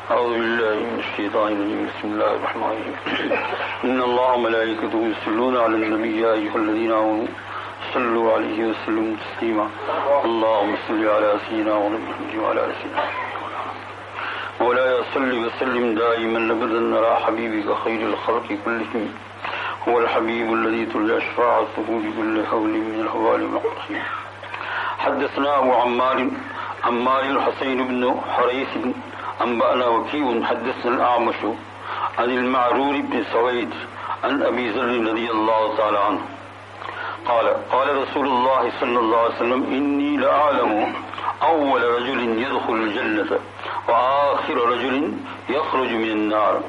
أعوذ بالله من الشيطان الرجيم بسم الله الرحمن الرحيم إن الله وملائكته يصلون على النبي يا أيها الذين آمنوا صلوا عليه وسلموا تسليما اللهم صل على سيدنا محمد وعلى آل سيدنا مولاي صل وسلم دائما أبدا على حبيبك خير الخلق كلهم هو الحبيب الذي ترجى شفاعته بكل حول من الأحوال والأقدار. حدثنا أبو عمار الحسين بن حريث أنبأنا وكيع حدثنا الأعمش عن المعرور بن سويد عن أبي ذر رضي الله تعالى عنه قال رسول الله صلى الله عليه وسلم إني لأعلم أول رجل يدخل الجنة وآخر رجل يخرج من النار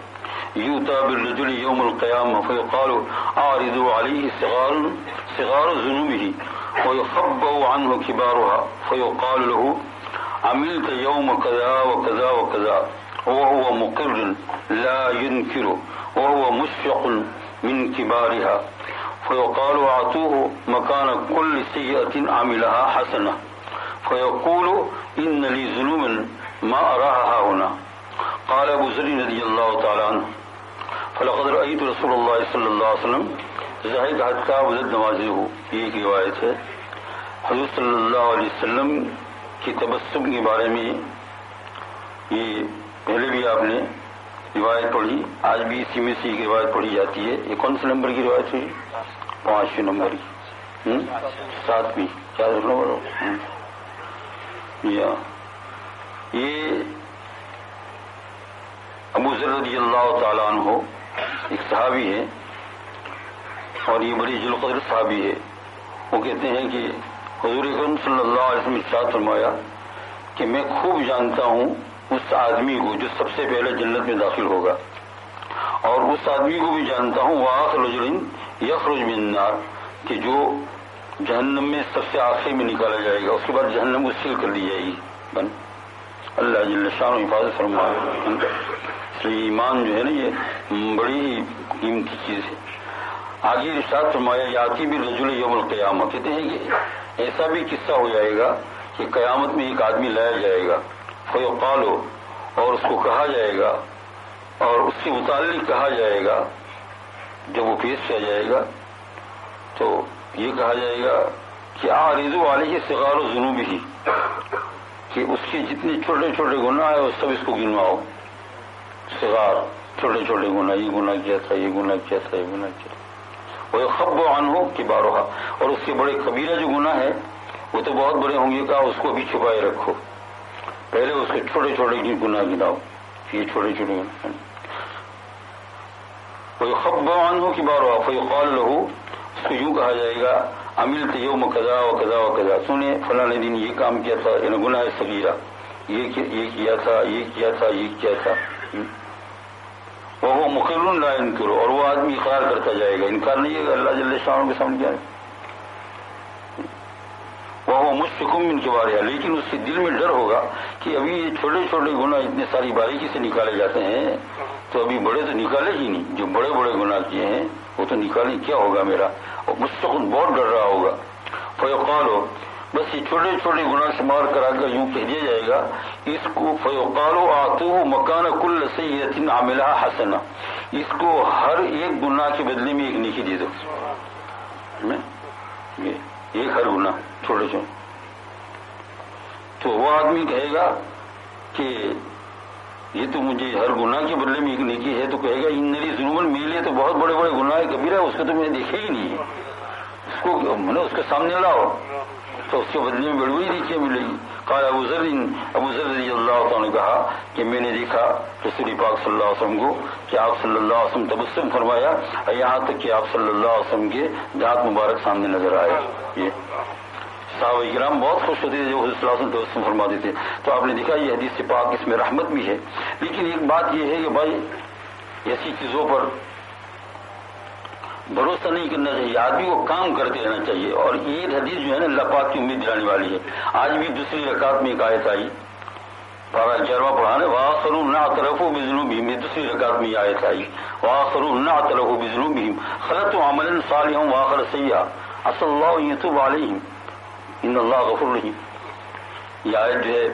يؤتى بالرجل يوم القيامة فيقال أعرضوا عليه صغار ذنوبه ويخبأ عنه كبارها فيقال له عملت يوم كذا وكذا وكذا وهو مقر لا ينكر وهو مشفق من كبارها فيقال أعطوه مكان كل سيئة عملها حسنة فيقول إن لي ذنوبا ما أراها هنا. قال أبو ذر رضي الله تعالى عنه فلقد رأيت رسول الله صلى الله عليه وسلم ضحك حتى بدت نوازه. یہ ایک روایت ہے. حضور صلی اللہ علیہ وسلم کی تبسم کے بارے میں یہ پہلے بھی آپ نے روایت پڑھی, آج بھی اسی میں سے ایک روایت پڑھی جاتی ہے. یہ کون سے نمبر کی روایت ہوئی؟ 5ویں نمبر کی, 7ویں, کیا نمبر ہو؟ یہ ابو ذر رضی اللہ تعالیٰ عنہ ایک صحابی ہے اور یہ بڑی ذوالقدر صحابی ہے. وہ کہتے ہیں کہ حضور اکرم صلی اللہ علیہ وسلم ارشاد فرمایا کہ میں خوب جانتا ہوں اس آدمی کو جو سب سے پہلے جنت میں داخل ہوگا, اور اس آدمی کو بھی جانتا ہوں وآخر رجل یخرج من النار, کہ جو جہنم میں سب سے آخر میں نکالا جائے گا, اس کے بعد جہنم کو سیل کر دی جائے گی. اللہ جل شان حفاظت فرمائے. اس لیے ایمان جو ہے نا یہ بڑی قیمتی چیز ہے. آگے ارشاد فرمایا یاتی بالرجل یوم القیامہ, کہتے ہیں کہ ایسا بھی قصہ ہو جائے گا کہ قیامت میں ایک آدمی لایا جائے گا, فیقال, اور اس کو کہا جائے گا اور اس کے متعلق کہا جائے گا جب وہ پیش کیا جائے گا تو یہ کہا جائے گا کہ اعرضوا علیہ صغار ذنوبہ, کہ اس کے جتنے چھوٹے چھوٹے گناہ ہیں وہ سب اس کو گنواؤ. صغار چھوٹے چھوٹے گناہ, یہ گناہ کیا تھا, یہ گناہ کیا تھا, یہ گناہ کیا تھا. وَيُخَبَّ عَنْهُ كِبَارُهَا, اور اس کے بڑے کبیرہ جو گناہ ہے وہ تو بہت بڑے ہوں گے, کہا اس کو بھی چھپائے رکھو, پہلے اس کے چھوٹے چھوٹے گناہ گناؤ. یہ چھوٹے چھوٹے گناہ. وَيُخَبَّ عَنْهُ كِبَارُهَا فَيُقَالُ لَهُ, اس کو یوں کہا جائے گا عملت یوم کذا و کذا و کذا, سنیں فلاں دن یہ کام کیا تھا, یعنی گناہ صغیرہ, یہ کیا تھا, یہ کیا تھا, یہ کیا تھا. وہ مقر لا ينکر, اور وہ آدمی اقرار کرتا جائے گا, انکار نہیں ہے. اللہ جل شانہ کے سامنے کیا ہے. وہ مشفق من کبارها, لیکن اس کے دل میں ڈر ہوگا کہ ابھی یہ چھوٹے چھوٹے گناہ اتنے ساری باریکی سے نکالے جاتے ہیں تو ابھی بڑے تو نکالے ہی نہیں. جو بڑے بڑے گناہ کیے ہیں وہ تو نکالیں, کیا ہوگا میرا. اور مشفق بہت ڈر رہا ہوگا. فیقال, بس یہ چھوٹے چھوٹے گناہ شمار کرا کر یوں کہہ دیا جائے گا اس کو, فیقال اعطوه مکان کل سیئۃ عملها حسنہ, اس کو ہر ایک گناہ کے بدلے میں ایک نیکی دے دو. ایک ہر گناہ چھوٹے چھوٹے. تو وہ آدمی کہے گا کہ یہ تو مجھے ہر گناہ کے بدلے میں ایک نیکی ہے, تو کہے گا ان لی ذنوبا, میرے لیے تو بہت بڑے بڑے گناہ کبیرہ ہے, اس کو تو میں نے دیکھے ہی نہیں ہے, اس کے سامنے لاؤ تو اس کے بدلے میں بڑی بڑی نیکیاں ملے گی. قال ابو ذر رضی اللہ تعالیٰ نے کہا کہ میں نے دیکھا رسول پاک صلی اللہ علیہ وسلم کو کہ آپ صلی اللہ علیہ وسلم تبسم فرمایا, یہاں تک کہ آپ صلی اللہ علیہ وسلم کے دانت مبارک سامنے نظر آئے. یہ صحابہ کرام بہت خوش ہوتے تھے جو حضرت صلی اللہ علیہ وسلم تبسم فرماتے تھے. تو آپ نے دیکھا یہ حدیث پاک, اس میں رحمت بھی ہے. لیکن ایک بات یہ ہے کہ بھائی ایسی چیزوں پر بھروسہ نہیں کرنا چاہیے, آدمی کو کام کرتے رہنا چاہیے. اور یہ حدیث جو ہے نا اللہ پاک کی امید دلانے والی ہے. آج بھی دوسری رکعت میں ایک آیت آئی, پارہ 11واں پڑھانے, وآخرون اعترفوا بذنوبہم, یہ دوسری رکعت میں یہ آیت آئی, وآخرون اعترفوا بذنوبہم خلطوا عملا صالحا وآخر سیئا عسى اللہ ان یتوب علیہم ان اللہ غفور رحیم. یہ آیت جو ہے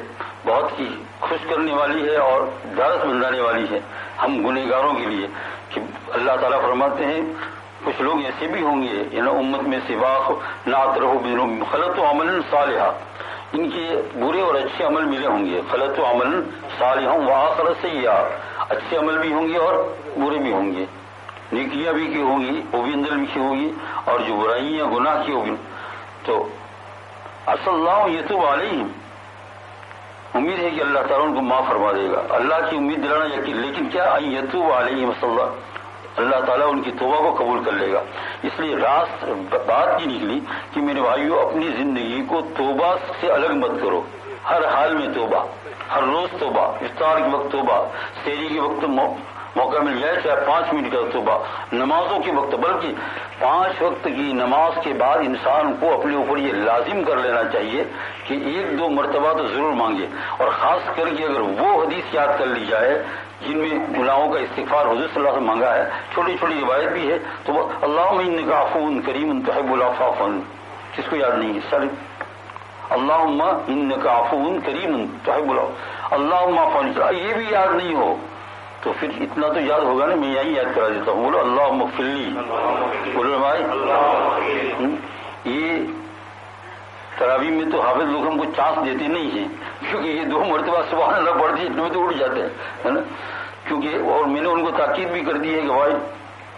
بہت ہی خوش کرنے والی ہے اور ڈھارس بندانے والی ہے ہم گنہگاروں کے لیے کہ اللہ تعالیٰ فرماتے ہیں کچھ لوگ ایسے بھی ہوں گے یعنی امت میں سواق نعت رہو بنو خلط و عمل صالحہ، ان کے برے اور اچھے عمل ملے ہوں گے، خلط و عمل صالحہ وآخر سیئات، اچھے عمل بھی ہوں گے اور برے بھی ہوں گے، نیکیاں بھی کی ہوں گی وہ بھی اندر لکھی ہوگی اور جو برائیاں گناہ کی ہوگی۔ تو عسى اللہ یتوب علیہم، امید ہے کہ اللہ تعالیٰ ان کو معاف فرما دے گا، اللہ کی امید دلانا یقین، لیکن کیا ان یتوب علیہم صلی اللہ تعالیٰ ان کی توبہ کو قبول کر لے گا۔ اس لیے راست بات یہ نکلی کہ میرے بھائیوں اپنی زندگی کو توبہ سے الگ مت کرو، ہر حال میں توبہ، ہر روز توبہ، افطار کے وقت توبہ، سحری کے وقت موقع مل جائے چاہے 5 منٹ کا توبہ، نمازوں کے وقت، بلکہ 5 وقت کی نماز کے بعد انسان کو اپنے اوپر یہ لازم کر لینا چاہیے کہ 1-2 مرتبہ تو ضرور مانگے، اور خاص کر کے اگر وہ حدیث یاد کر لی جائے جن میں گناہوں کا استغفار حضور صلی اللہ علیہ وسلم مانگا ہے، چھوٹی چھوٹی روایت بھی ہے، تو وہ اللہم انک عفو کریم تحب العفو فاعف عنی، کس کو یاد نہیں ہے سر؟ اللہم انک عفو کریم تحب العفو، اللہم اعف عنی، یہ بھی یاد نہیں ہو تو پھر اتنا تو یاد ہوگا نا، میں یہی یاد کرا دیتا ہوں، بولو اللہم اغفر لی، بولو بھائی۔ یہ تراویح میں تو حافظ لوگ ہم کو چانس دیتے نہیں ہیں، کیونکہ یہ 2 مرتبہ سبحان اللہ پڑھتی ہے اتنے تو اٹھ جاتے ہیں نا، کیونکہ اور میں نے ان کو تاکید بھی کر دی ہے کہ بھائی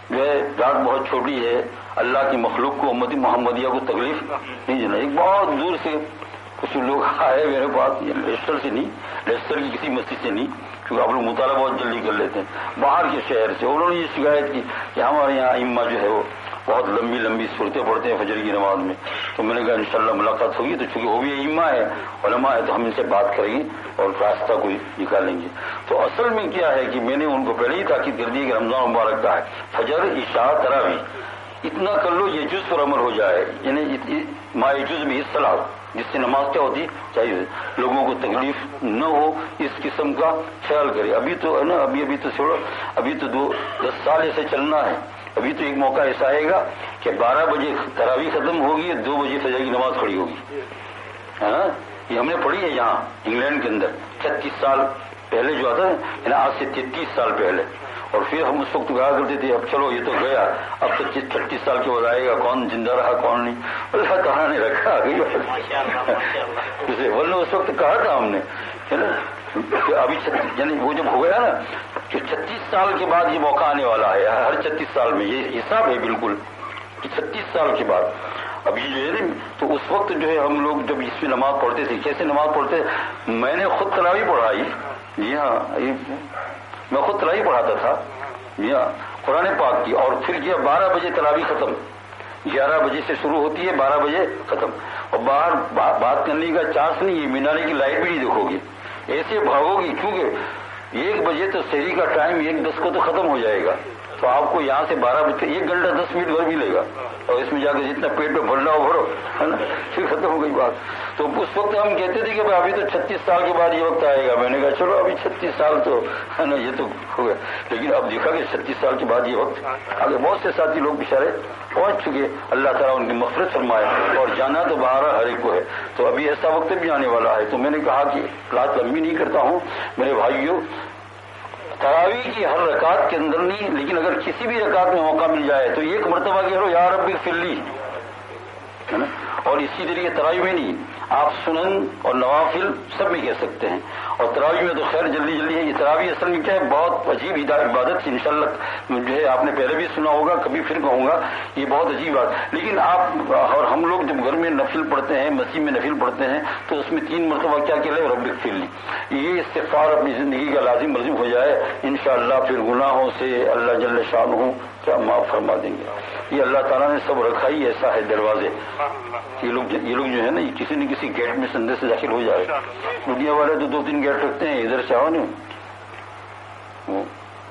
جو ہے رات بہت چھوٹی ہے، اللہ کی مخلوق کو امت محمدیہ کو تکلیف نہیں دینا۔ ایک بہت دور سے کچھ لوگ آئے میرے پاس، لیسٹر سے نہیں، لیسٹر کی کسی مسجد سے نہیں، کیونکہ آپ لوگ مطالعہ بہت جلدی کر لیتے ہیں، باہر کے شہر سے، انہوں نے یہ شکایت کی کہ ہمارے یہاں ائمہ جو ہے وہ بہت لمبی لمبی صورتیں پڑھتے ہیں فجر کی نماز میں، تو میں نے کہا انشاءاللہ ملاقات ہوگی، تو چونکہ وہ بھی ائمہ ہے، علماء ہے، تو ہم ان سے بات کریں گے اور راستہ کوئی نکالیں گے۔ تو اصل میں کیا ہے کہ میں نے ان کو پہلے ہی تاکید کر دی کہ رمضان مبارک کا ہے، فجر عشاء تراویح اتنا کر لو یہ جز پر عمل ہو جائے، یعنی ما یجوز بھی الصلاۃ، جس سے نماز کیا ہوتی چاہیے لوگوں کو تکلیف نہ ہو، اس قسم کا خیال کرے۔ ابھی تو ہے نا، ابھی تو چھوڑو، ابھی تو 10 سال ایسے چلنا ہے، ابھی تو ایک موقع ایسا آئے گا کہ 12 بجے تراویح ختم ہوگی، 2 بجے فجر کی نماز کھڑی ہوگی، ہاں یہ ہم نے پڑھی ہے یہاں انگلینڈ کے اندر 36 سال پہلے جو آتا ہے، یعنی آج سے 33 سال پہلے، اور پھر ہم اس وقت کہا کرتے تھے اب چلو یہ تو گیا، اب 25-36 سال کے بعد آئے گا، کون زندہ رہا کون نہیں، اللہ تعالیٰ نے رکھا اسے، ورنہ اس وقت کہا تھا ہم نے ہے نا کہ ابھی یعنی وہ جب ہو گیا نا کہ 36 سال کے بعد یہ موقع آنے والا ہے، ہر 36 سال میں یہ حساب ہے بالکل کہ 36 سال کے بعد ابھی جو ہے نا، تو اس وقت جو ہے ہم لوگ جب اس میں نماز پڑھتے تھے، کیسے نماز پڑھتے، میں نے خود تراویح پڑھائی، جی ہاں میں خود تراویح پڑھاتا تھا، جی ہاں قرآن پاک کی، اور پھر کیا 12 بجے تراویح ختم، 11 بجے سے شروع ہوتی ہے 12 بجے ختم، اور باہر بات کرنے کا چانس نہیں ہے، مینارے کی لائٹ بھی نہیں دیکھو گی، ایسے بھاگو گی، کیونکہ 1 بجے تو سحری کا ٹائم 1:10 کو تو ختم ہو جائے گا، تو آپ کو یہاں سے 12 بجے 1 گھنٹہ 10 منٹ بھر ملے گا، اور اس میں جا کے جتنا پیٹ میں بھرنا ہو بھرو، ہے نا، پھر ختم ہو گئی بات۔ تو اس وقت ہم کہتے تھے کہ ابھی تو 36 سال کے بعد یہ وقت آئے گا، میں نے کہا چلو ابھی 36 سال تو ہے نا یہ تو ہو گیا، لیکن اب دیکھا کہ 36 سال کے بعد یہ وقت آگے، بہت سے ساتھی لوگ بیچارے پہنچ چکے، اللہ تعالیٰ ان کی مغفرت فرمائے، اور جانا تو باہر ہر ایک کو ہے، تو ابھی ایسا وقت بھی آنے والا ہے۔ تو میں نے کہا کہ رات لمبی نہیں کرتا ہوں میرے بھائیوں، تراویح کی ہر رکعت کے اندر نہیں، لیکن اگر کسی بھی رکعت میں موقع مل جائے تو 1 مرتبہ کہہ لو یا رب اغفر لی، ہے نا، اور اسی طریقے تراویح میں نہیں، آپ سنن اور نوافل سب میں کہہ سکتے ہیں، اور تراویح میں تو خیر جلدی جلدی ہے۔ یہ تراویح اصل میں کیا ہے، بہت عجیب عبادت ہے، انشاءاللہ جو ہے آپ نے پہلے بھی سنا ہوگا، کبھی پھر کہوں گا، یہ بہت عجیب بات، لیکن آپ اور ہم لوگ جب گھر میں نفل پڑھتے ہیں، مسجد میں نفل پڑھتے ہیں، تو اس میں 3 مرتبہ کیا کہہ لے رب اغفر لی، یہ استغفار اپنی زندگی کا لازم ملزم ہو جائے، انشاءاللہ پھر گناہوں سے اللہ جل شانہ کیا معاف فرما دیں گے۔ یہ اللہ تعالیٰ نے سب رکھا ہی ایسا ہے دروازے، یہ لوگ جو ہے نا یہ کسی نہ کسی گیٹ میں اندر سے داخل ہو جائے، دنیا والے تو 2-3 گیٹ رکھتے ہیں، ادھر سے آؤ نا، وہ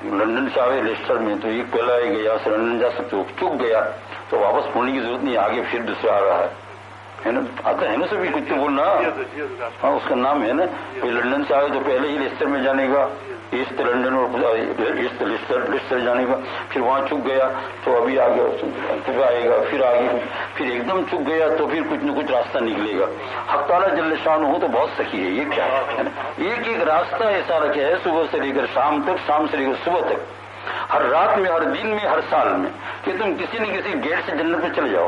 لندن سے آئے لیسٹر میں تو ایک پہلا ایک گیا سے لندن جا سکتے ہو، چک گیا تو واپس مڑنے کی ضرورت نہیں، آگے پھر دوسرا آ رہا ہے، ہے نا، آتا ہے نا سبھی کچھ تو بولنا. ہاں اس کا نام ہے نا. لندن سے آئے تو پہلے ہی لیسٹر میں جانے کا، ایسٹ لندن اور لیسٹر جانے کا، پھر وہاں چک گیا تو ابھی آگے پھر آئے گا، پھر آگے پھر ایک دم چک گیا تو پھر کچھ نہ کچھ راستہ نکلے گا. حق تعالیٰ جل شان ہو تو بہت سخی ہے. یہ کیا ہے نا، ایک ایک راستہ ایسا رکھا ہے صبح سے لے کر شام تک، شام سے لے کر صبح تک، ہر رات میں، ہر دن میں، ہر سال میں، کہ تم کسی نہ کسی گیٹ سے جنت میں چلے جاؤ.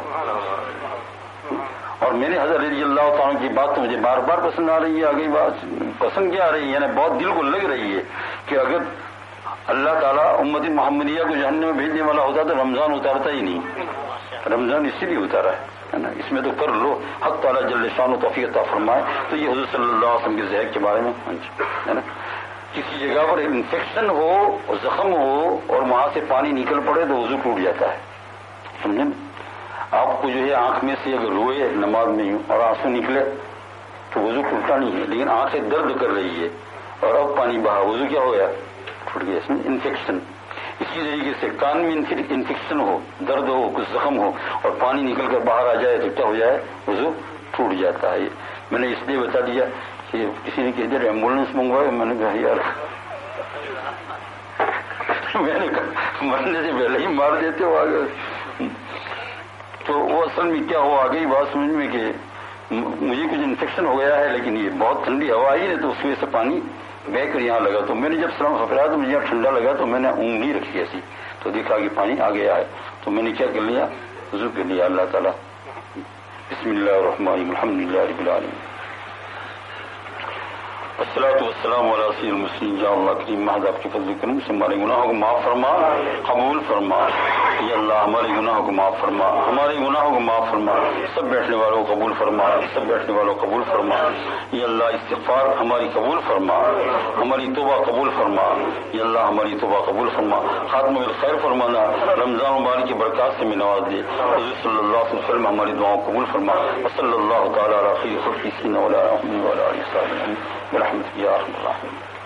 اور میں نے حضرت رضی اللہ تعالیٰ کی بات تو مجھے بار بار پسند آ رہی ہے. آگئی بات پسند کیا آ رہی ہے، یعنی بہت دل کو لگ رہی ہے کہ اگر اللہ تعالیٰ امت محمدیہ کو جہنم میں بھیجنے والا ہوتا تو رمضان اتارتا ہی نہیں. رمضان اسی لیے اتارا ہے نا، اس میں تو کر لو. حق تعالیٰ جل شان و توفیق عطا فرمائے. تو یہ حضور صلی اللہ علیہ وسلم کے زہر کے بارے میں ہے نا، کسی جگہ پر انفیکشن ہو، زخم ہو اور وہاں سے پانی نکل پڑے تو وضو ٹوٹ جاتا ہے. سمجھے نا، آپ کو جو ہے آنکھ میں سے اگر روئے نماز میں اور آنسو نکلے تو وضو ٹوٹتا نہیں ہے، لیکن آنکھیں درد کر رہی ہے اور اب پانی بہا، وضو کیا ہو گیا؟ ٹوٹ گیا. اس میں انفیکشن. اسی طریقے سے کان میں انفیکشن ہو، درد ہو، کچھ زخم ہو اور پانی نکل کر باہر آ جائے تو کیا ہو جائے؟ وضو ٹوٹ جاتا ہے. میں نے اس لیے بتا دیا کہ کسی نے کہہ دیا ایمبولینس منگوایا. میں نے کہا یار میں نے کہا مرنے سے پہلے ہی مار دیتے ہو آگے. تو وہ اصل میں کیا ہو، آگئی بات سمجھ میں کہ مجھے کچھ انفیکشن ہو گیا ہے، لیکن یہ بہت ٹھنڈی ہوا آئی ہے تو اس وجہ سے پانی بہ کر یہاں لگا. تو میں نے جب سلام پھیلایا تو مجھے یہاں ٹھنڈا لگا تو میں نے انگلی رکھی ایسی تو دیکھا کہ پانی آ گیا ہے. تو میں نے کیا کر لیا؟ وضو کر لیا. اللہ تعالیٰ بسم اللہ الرحمن الرحیم الحمد للہ رب العالمین والصلاۃ والسلام علی سید المرسلین. یا اللہ کریم محض آپ کے فضل کرم سے ہمارے گناہوں کو معاف فرما، قبول فرما. یا اللہ ہمارے گناہوں کو معاف فرما، ہمارے گناہوں کو معاف فرما. سب بیٹھنے والوں کو قبول فرما، سب بیٹھنے والوں کو قبول فرما. یا اللہ استغفار ہماری قبول فرما، ہماری توبہ قبول فرما. یا اللہ ہماری توبہ قبول فرما. خاتمہ بالخیر فرمانا، رمضان مبارک کی برکات سے میں نواز دے. حضور صلی اللہ علیہ وسلم ہماری دعاؤں قبول فرما. وصلی اللہ تعالیٰ علی خیر خلقہ سیدنا مولانا محمد وعلی آلہ وصحبہ برحمتک یا ارحم الراحمین.